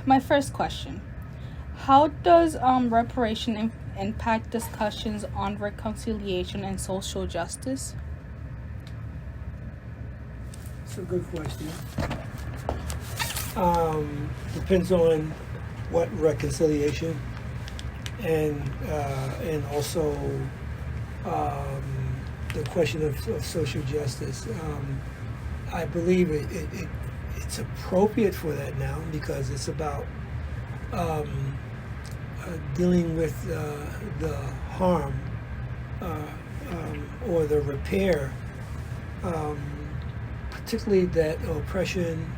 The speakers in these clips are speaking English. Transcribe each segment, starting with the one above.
My first question: how does reparation impact discussions on reconciliation and social justice? It's a good question. Depends on what reconciliation and also the question of social justice. I believe it's appropriate for that now because it's about dealing with the harm or the repair, particularly that oppression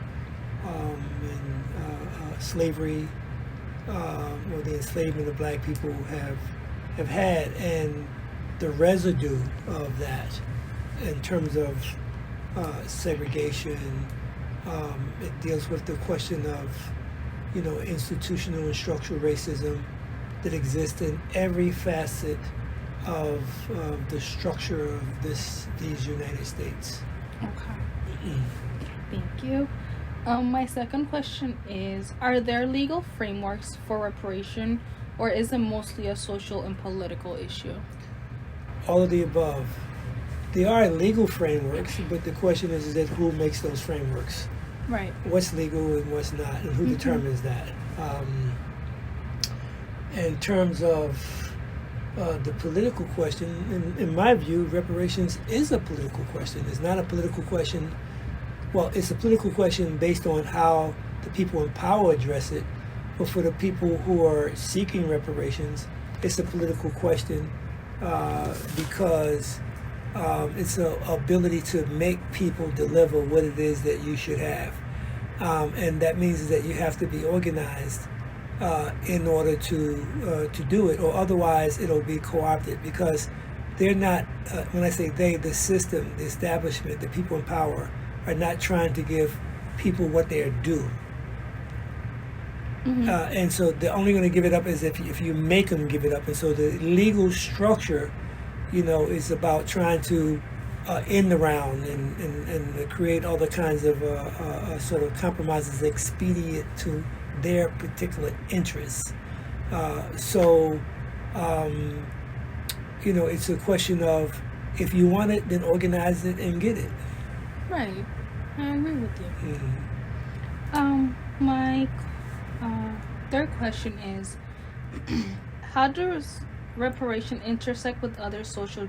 and slavery or the enslavement of black people have had, and the residue of that in terms of segregation. It deals with the question of institutional and structural racism that exists in every facet of the structure of these United States. Okay. Thank you. My second question is, are there legal frameworks for reparation, or is it mostly a social and political issue? All of the above. There are legal frameworks, but the question is that who makes those frameworks? Right. What's legal and what's not, and who determines that? In terms of the political question, in my view, reparations is a political question. It's not a political question. Well, it's a political question based on how the people in power address it, but for the people who are seeking reparations, it's a political question because it's an ability to make people deliver what it is that you should have. And that means that you have to be organized in order to do it, or otherwise it'll be co-opted because they're not, when I say they, the system, the establishment, the people in power are not trying to give people what they're due. And so they're only going to give it up as if you make them give it up. And so the legal structure, is about trying to end the round and create all the kinds of sort of compromises expedient to their particular interests. It's a question of if you want it, then organize it and get it. Right. I agree with you. My third question is, how does reparation intersect with other social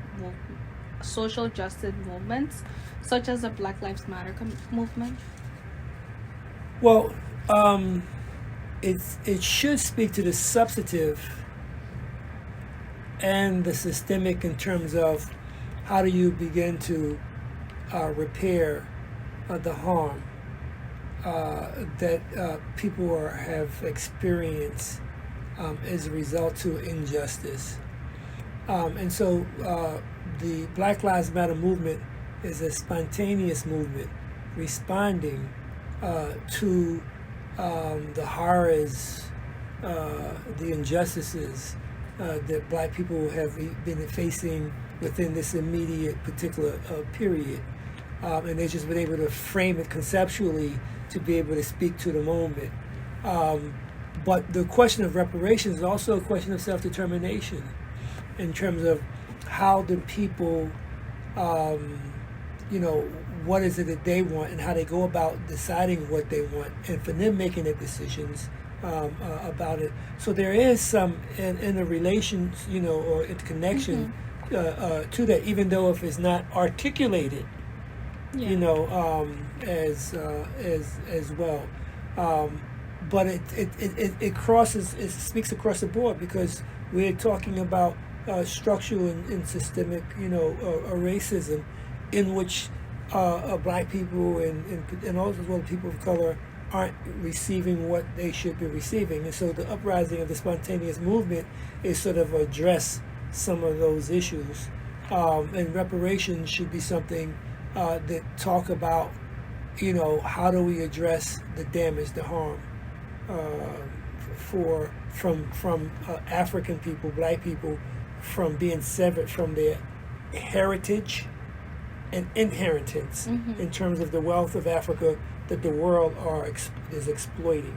justice movements, such as the Black Lives Matter movement? Well, it should speak to the substantive and the systemic in terms of how do you begin to repair the harm that people have experienced as a result to injustice. And so the Black Lives Matter movement is a spontaneous movement responding to the horrors, the injustices that black people have been facing within this immediate particular period. And they've just been able to frame it conceptually to be able to speak to the moment. But the question of reparations is also a question of self-determination in terms of how do people, what is it that they want and how they go about deciding what they want, and for them making their decisions about it. So there is some in the relations, or connection to that, even though if it's not articulated, as well. But it crosses, it speaks across the board because we're talking about structural and systemic, racism, in which black people and also as well people of color aren't receiving what they should be receiving. And so the uprising of the spontaneous movement is sort of address some of those issues. And reparations should be something that talk about, how do we address the damage, the harm from African people, black people, from being severed from their heritage and inheritance in terms of the wealth of Africa that the world is exploiting.